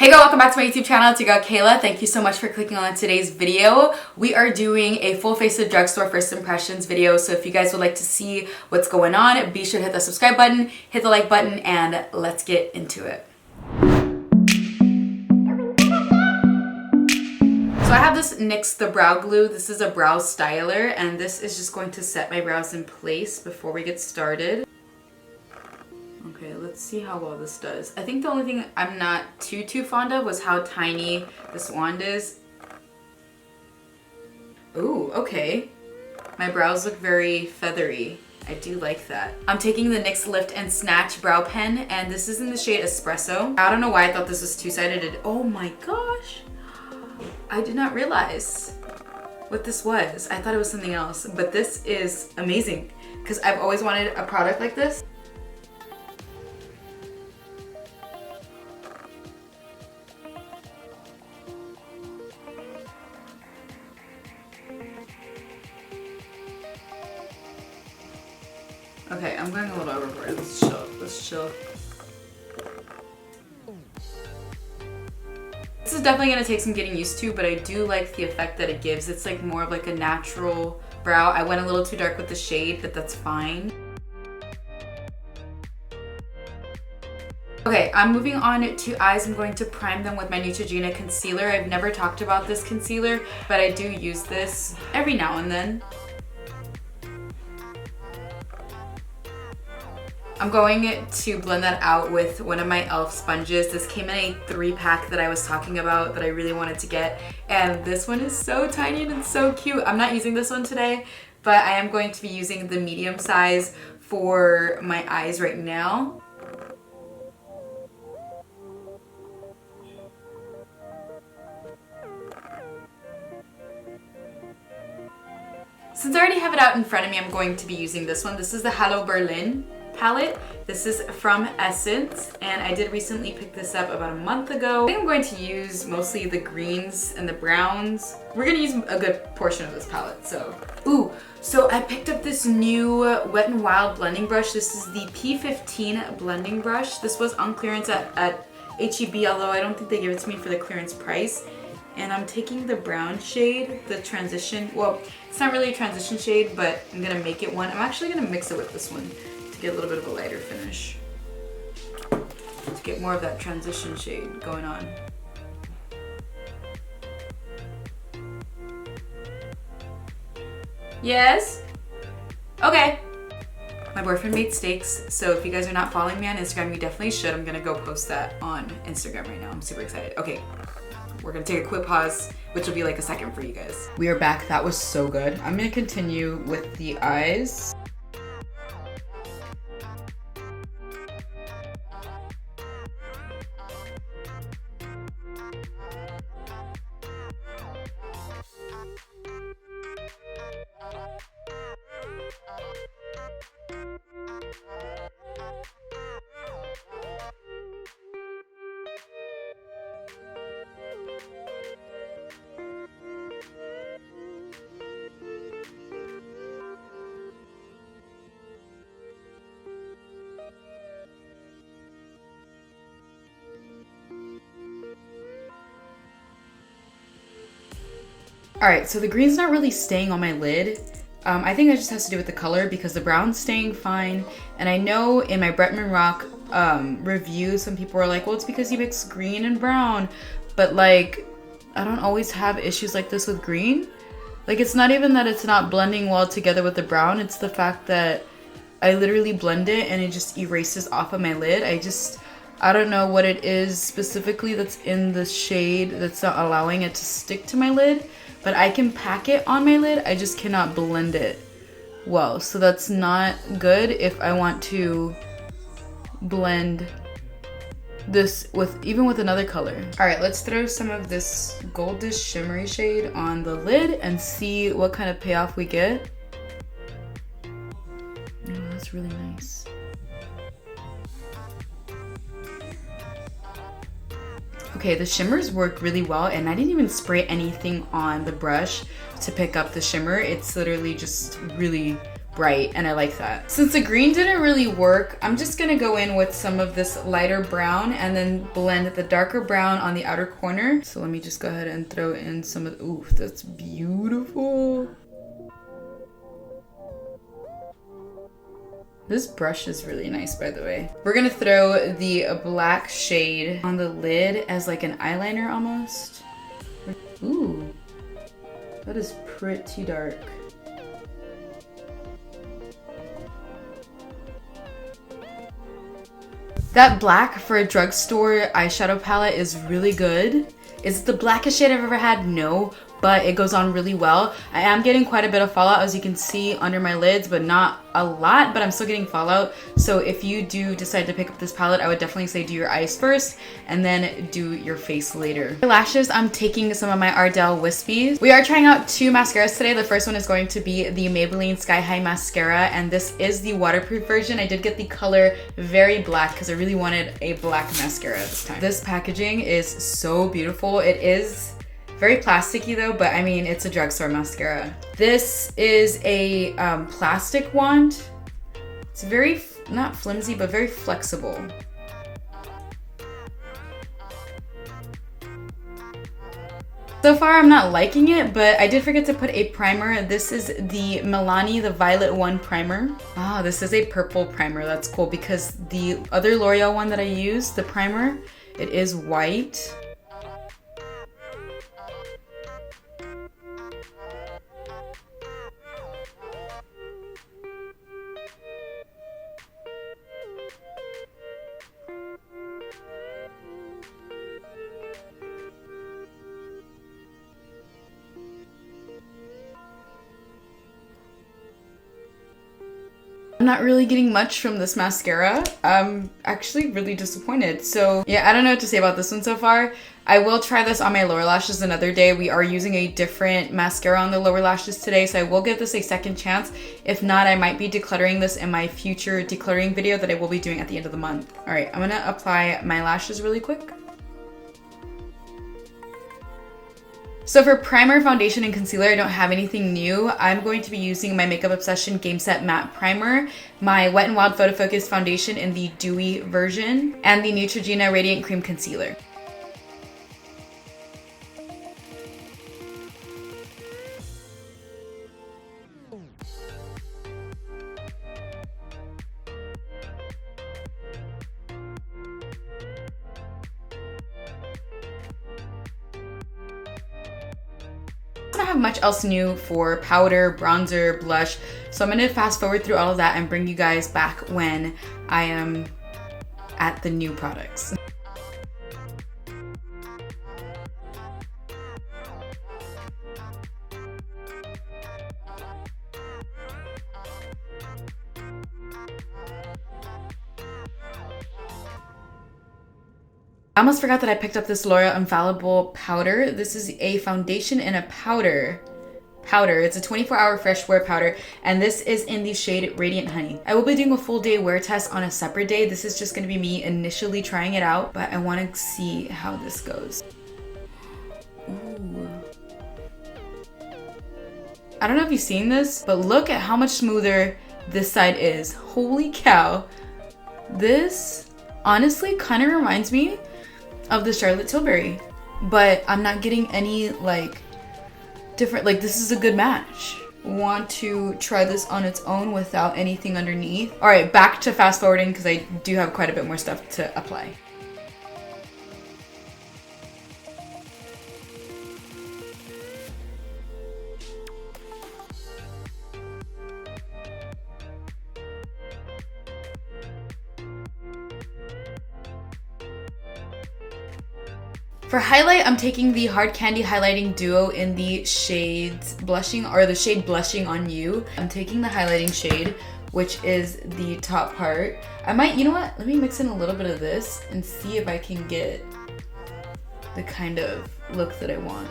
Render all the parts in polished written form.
Hey girl, welcome back to my YouTube channel. It's your girl Kayla. Thank you so much for clicking on today's video. We are doing a full face of drugstore first impressions video, so if you guys would like to see what's going on, be sure to hit the subscribe button, hit the like button, and let's get into it. So I have this NYX the brow glue. This is a brow styler, and this is just going to set my brows in place before we get started. Okay, let's see how well this does. I think the only thing I'm not too fond of was how tiny this wand is. Ooh, okay. My brows look very feathery. I do like that. I'm taking the NYX Lift and Snatch brow pen, and this is in the shade Espresso. I don't know why I thought this was two-sided. Oh my gosh. I did not realize what this was. I thought it was something else, but this is amazing because I've always wanted a product like this. Okay, I'm going a little overboard. Let's chill. Let's chill. This is definitely gonna take some getting used to, but I do like the effect that it gives. It's like more of like a natural brow. I went a little too dark with the shade, but that's fine. Okay, I'm moving on to eyes. I'm going to prime them with my Neutrogena concealer. I've never talked about this concealer, but I do use this every now and then. I'm going to blend that out with one of my e.l.f. sponges. This came in a 3-pack that I was talking about that I really wanted to get. And this one is so tiny and it's so cute. I'm not using this one today, but I am going to be using the medium size for my eyes right now. Since I already have it out in front of me, I'm going to be using this one. This is the Hello Berlin palette. This is from Essence, and I did recently pick this up about a month ago. I think I'm going to use mostly the greens and the browns. We're gonna use a good portion of this palette, so. Ooh, so I picked up this new Wet n Wild blending brush. This is the P15 blending brush. This was on clearance at H-E-B, although I don't think they give it to me for the clearance price. And I'm taking the brown shade, the transition, well, it's not really a transition shade, but I'm gonna make it one. I'm actually gonna mix it with this one to get a little bit of a lighter finish, to get more of that transition shade going on. Yes? Okay. My boyfriend made steaks, so if you guys are not following me on Instagram, you definitely should. I'm gonna go post that on Instagram right now. I'm super excited. Okay, we're gonna take a quick pause, which will be like a second for you guys. We are back. That was so good. I'm gonna continue with the eyes. Alright, so the green's not really staying on my lid. I think that just has to do with the color because the brown's staying fine. And I know in my Bretman Rock review, some people were like, well, it's because you mix green and brown. But like, I don't always have issues like this with green. Like, it's not even that it's not blending well together with the brown. It's the fact that I literally blend it and it just erases off of my lid. I don't know what it is specifically that's in the shade that's not allowing it to stick to my lid. But I can pack it on my lid, I just cannot blend it well. So that's not good if I want to blend this with even with another color. All right, let's throw some of this goldish shimmery shade on the lid and see what kind of payoff we get. Oh, that's really nice. Okay, the shimmers work really well, and I didn't even spray anything on the brush to pick up the shimmer. It's literally just really bright, and I like that. Since the green didn't really work, I'm just gonna go in with some of this lighter brown and then blend the darker brown on the outer corner. So let me just go ahead and throw in some of, ooh, that's beautiful. This brush is really nice, by the way. We're gonna throw the black shade on the lid as like an eyeliner almost. Ooh, that is pretty dark. That black for a drugstore eyeshadow palette is really good. Is it the blackest shade I've ever had? No, but it goes on really well. I am getting quite a bit of fallout, as you can see under my lids, but not a lot, but I'm still getting fallout. So if you do decide to pick up this palette, I would definitely say do your eyes first and then do your face later. For lashes, I'm taking some of my Ardell Wispies. We are trying out 2 mascaras today. The first one is going to be the Maybelline Sky High Mascara, and this is the waterproof version. I did get the color very black because I really wanted a black mascara this time. This packaging is so beautiful. It is very plasticky though, but I mean, it's a drugstore mascara. This is a plastic wand. It's very, not flimsy, but very flexible. So far, I'm not liking it, but I did forget to put a primer. This is the Milani, the Violet One primer. Ah, this is a purple primer. That's cool because the other L'Oreal one that I used, the primer, it is white. I'm not really getting much from this mascara. I'm actually really disappointed. So yeah, I don't know what to say about this one so far. I will try this on my lower lashes another day. We are using a different mascara on the lower lashes today, so I will give this a second chance. If not, I might be decluttering this in my future decluttering video that I will be doing at the end of the month. All right, I'm gonna apply my lashes really quick. So for primer, foundation, and concealer, I don't have anything new. I'm going to be using my Makeup Obsession Game Set Matte Primer, my Wet n Wild Photo Focus Foundation in the Dewy version, and the Neutrogena Radiant Cream Concealer. I don't have much else new for powder, bronzer, blush, so I'm gonna fast forward through all of that and bring you guys back when I am at the new products. I almost forgot that I picked up this L'Oreal Infallible powder. This is a foundation and a powder. It's a 24-hour fresh wear powder, and this is in the shade Radiant Honey. I will be doing a full day wear test on a separate day. This is just going to be me initially trying it out, but I want to see how this goes. Ooh. I don't know if you've seen this, but look at how much smoother this side is. Holy cow. This honestly kind of reminds me of the Charlotte Tilbury, but I'm not getting any like different, like this is a good match. Want to try this on its own without anything underneath. All right, back to fast forwarding because I do have quite a bit more stuff to apply. For highlight, I'm taking the Hard Candy Highlighting Duo in the shades Blushing, or the shade Blushing on You. I'm taking the highlighting shade, which is the top part. I might, you know what? Let me mix in a little bit of this and see if I can get the kind of look that I want.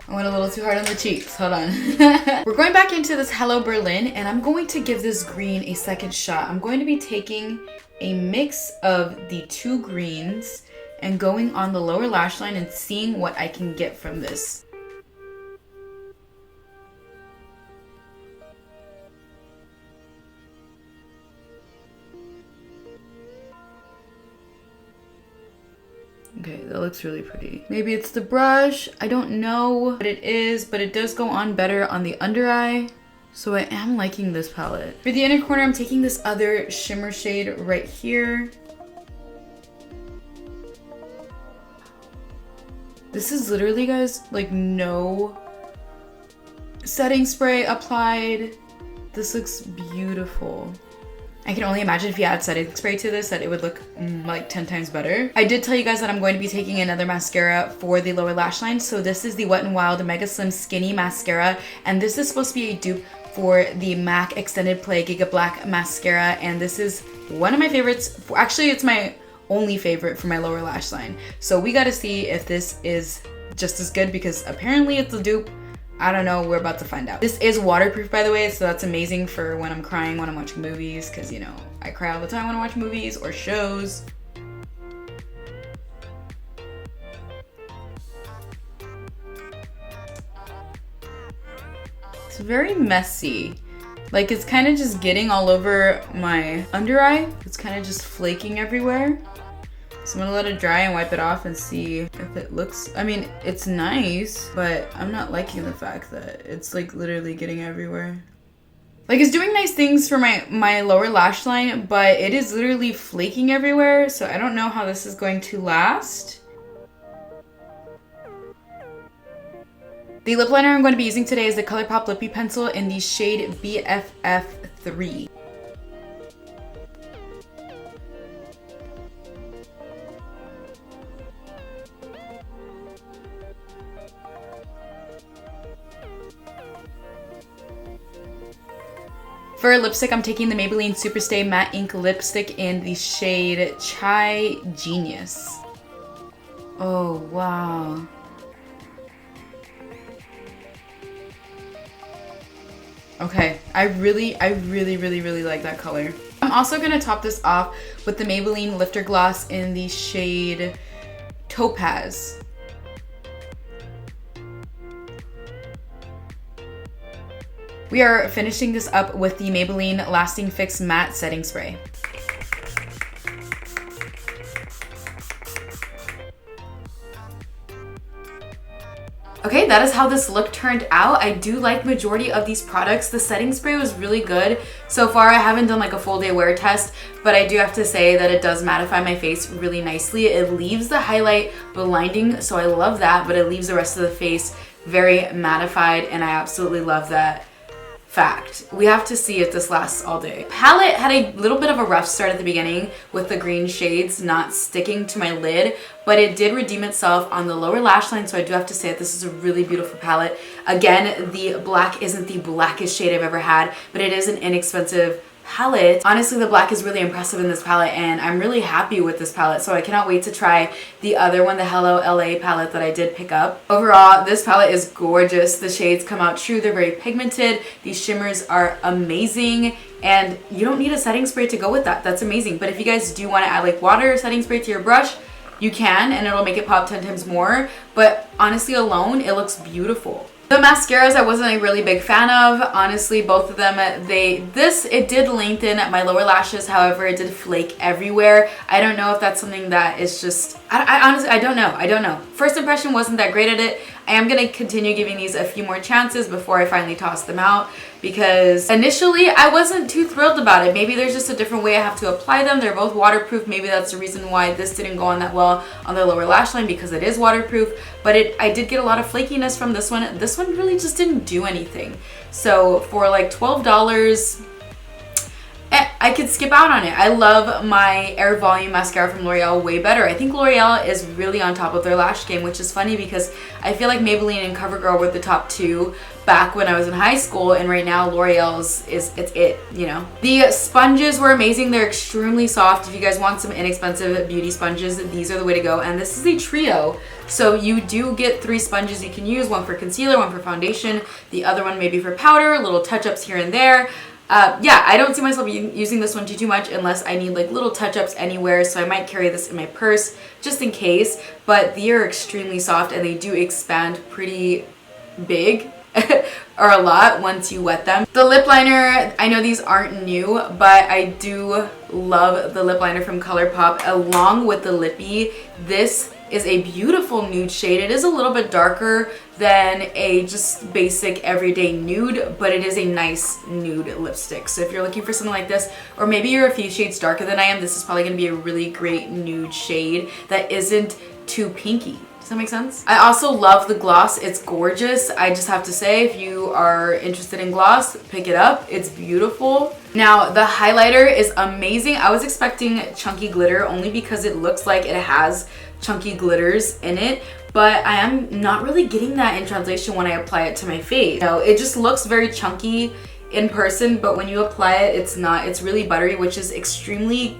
I went a little too hard on the cheeks. Hold on. We're going back into this Hello Berlin, and I'm going to give this green a second shot. I'm going to be taking a mix of the two greens and going on the lower lash line and seeing what I can get from this. Okay, that looks really pretty. Maybe it's the brush. I don't know what it is, but it does go on better on the under eye. So I am liking this palette. For the inner corner, I'm taking this other shimmer shade right here. This is literally, guys, like no setting spray applied. This looks beautiful. I can only imagine if you add setting spray to this that it would look like 10 times better. I did tell you guys that I'm going to be taking another mascara for the lower lash line. So this is the Wet n Wild Mega Slim Skinny Mascara. And this is supposed to be a dupe for the MAC Extended Play Giga Black Mascara. And this is one of my favorites. Actually, it's my only favorite for my lower lash line. So we gotta see if this is just as good because apparently it's a dupe. I don't know, we're about to find out. This is waterproof, by the way, so that's amazing for when I'm crying when I'm watching movies, because, you know, I cry all the time when I watch movies or shows. It's very messy. Like, it's kind of just getting all over my under eye. It's kind of just flaking everywhere. So I'm gonna let it dry and wipe it off and see if it looks, I mean, it's nice, but I'm not liking the fact that it's like literally getting everywhere. Like it's doing nice things for my lower lash line, but it is literally flaking everywhere. So I don't know how this is going to last. The lip liner I'm going to be using today is the ColourPop Lippy Pencil in the shade BFF3. For lipstick, I'm taking the Maybelline Superstay Matte Ink Lipstick in the shade Chai Genius. Oh, wow. Okay, I really like that color. I'm also gonna top this off with the Maybelline Lifter Gloss in the shade Topaz. We are finishing this up with the Maybelline Lasting Fix Matte Setting Spray. Okay, that is how this look turned out. I do like majority of these products. The setting spray was really good. So far, I haven't done like a full day wear test, but I do have to say that it does mattify my face really nicely. It leaves the highlight blinding, so I love that, but it leaves the rest of the face very mattified, and I absolutely love that fact. We have to see if this lasts all day. Palette had a little bit of a rough start at the beginning with the green shades not sticking to my lid, but it did redeem itself on the lower lash line, so I do have to say that this is a really beautiful palette. Again, the black isn't the blackest shade I've ever had, but it is an inexpensive palette. Honestly, the black is really impressive in this palette, and I'm really happy with this palette, so I cannot wait to try the other one, the Hello LA palette that I did pick up. Overall, this palette is gorgeous. The shades come out true. They're very pigmented. These shimmers are amazing, and you don't need a setting spray to go with that. That's amazing. But if you guys do want to add like water or setting spray to your brush, you can, and it'll make it pop 10 times more. But honestly, alone, it looks beautiful. The mascaras I wasn't a really big fan of. Honestly, both of them, it did lengthen my lower lashes. However, it did flake everywhere. I don't know if that's something that is just, I honestly, I don't know. First impression wasn't that great at it. I am going to continue giving these a few more chances before I finally toss them out, because initially I wasn't too thrilled about it. Maybe there's just a different way I have to apply them. They're both waterproof. Maybe that's the reason why this didn't go on that well on the lower lash line, because it is waterproof. But I did get a lot of flakiness from this one. This one really just didn't do anything. So for like $12, I could skip out on it. I love my Air Volume mascara from L'Oreal way better. I think L'Oreal is really on top of their lash game, which is funny because I feel like Maybelline and CoverGirl were the top two back when I was in high school, and right now L'Oreal's it's it, you know. The sponges were amazing. They're extremely soft. If you guys want some inexpensive beauty sponges, these are the way to go. And this is a trio So you do get 3 sponges you can use, one for concealer, one for foundation, the other one maybe for powder, little touch-ups here and there. Yeah, I don't see myself using this one too much unless I need like little touch-ups anywhere, so I might carry this in my purse just in case, but they are extremely soft and they do expand pretty big or a lot once you wet them. The lip liner, I know these aren't new, but I do love the lip liner from ColourPop along with the lippy. This is a beautiful nude shade. It is a little bit darker than a just basic everyday nude, but it is a nice nude lipstick. So if you're looking for something like this, or maybe you're a few shades darker than I am, this is probably gonna be a really great nude shade that isn't too pinky. Does that make sense? I also love the gloss. It's gorgeous. I just have to say, if you are interested in gloss, pick it up. It's beautiful. Now, the highlighter is amazing. I was expecting chunky glitter only because it looks like it has chunky glitters in it, but I am not really getting that in translation when I apply it to my face. You know, it just looks very chunky in person, but when you apply it, it's not. It's really buttery, which is extremely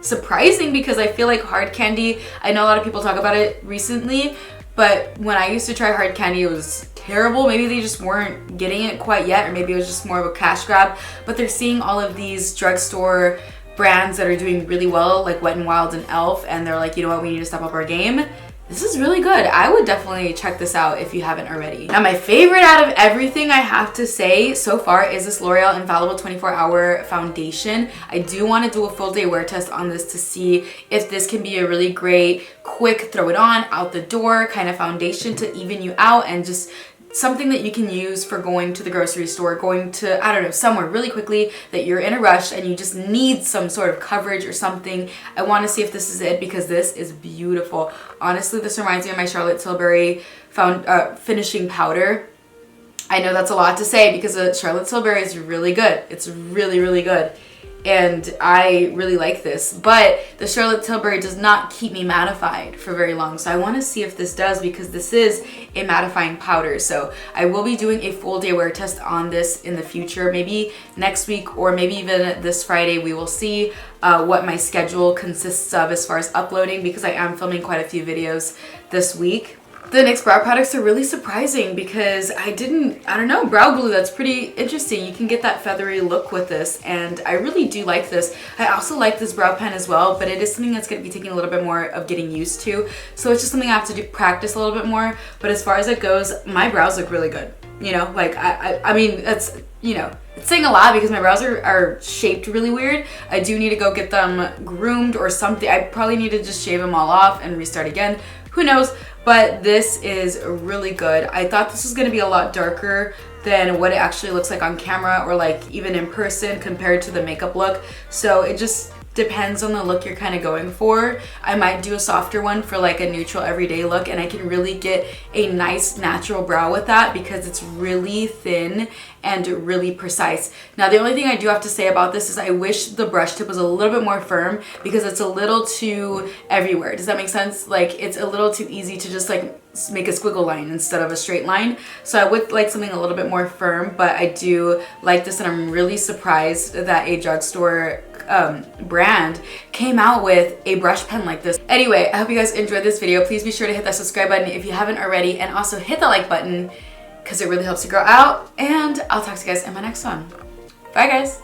surprising because I feel like hard candy, I know a lot of people talk about it recently, but when I used to try hard candy, it was terrible. Maybe they just weren't getting it quite yet, or maybe it was just more of a cash grab, but they're seeing all of these drugstore brands that are doing really well, like Wet n Wild and e.l.f., and they're like, you know what, we need to step up our game. This is really good. I would definitely check this out if you haven't already. Now, my favorite out of everything I have to say so far is this L'Oreal Infallible 24-Hour Foundation. I do want to do a full day wear test on this to see if this can be a really great, quick, throw it on, out the door kind of foundation to even you out, and just something that you can use for going to the grocery store, going to, I don't know, somewhere really quickly that you're in a rush and you just need some sort of coverage or something. I want to see if this is it because this is beautiful. Honestly, this reminds me of my Charlotte Tilbury finishing powder. I know that's a lot to say because Charlotte Tilbury is really good. It's really, really good. And I really like this, but the Charlotte Tilbury does not keep me mattified for very long, so I want to see if this does because this is a mattifying powder. So I will be doing a full day wear test on this in the future, maybe next week or maybe even this Friday. We will see what my schedule consists of as far as uploading because I am filming quite a few videos this week. The NYX brow products are really surprising because I don't know, brow glue, that's pretty interesting. You can get that feathery look with this, and I really do like this. I also like this brow pen as well, but it is something that's going to be taking a little bit more of getting used to. So it's just something I have to practice a little bit more, but as far as it goes, my brows look really good. You know, like, I mean, that's, you know, it's saying a lot because my brows are shaped really weird. I do need to go get them groomed or something. I probably need to just shave them all off and restart again. Who knows? But this is really good. I thought this was going to be a lot darker than what it actually looks like on camera or like even in person compared to the makeup look. So it just depends on the look you're kind of going for. I might do a softer one for like a neutral everyday look, and I can really get a nice natural brow with that because it's really thin and really precise. Now, the only thing I do have to say about this is I wish the brush tip was a little bit more firm because it's a little too everywhere. Does that make sense? Like, it's a little too easy to just like make a squiggle line instead of a straight line. So I would like something a little bit more firm, but I do like this, and I'm really surprised that a drugstore brand came out with a brush pen like this. Anyway, I hope you guys enjoyed this video. Please be sure to hit that subscribe button if you haven't already, and also hit the like button because it really helps to grow out, and I'll talk to you guys in my next one. Bye guys.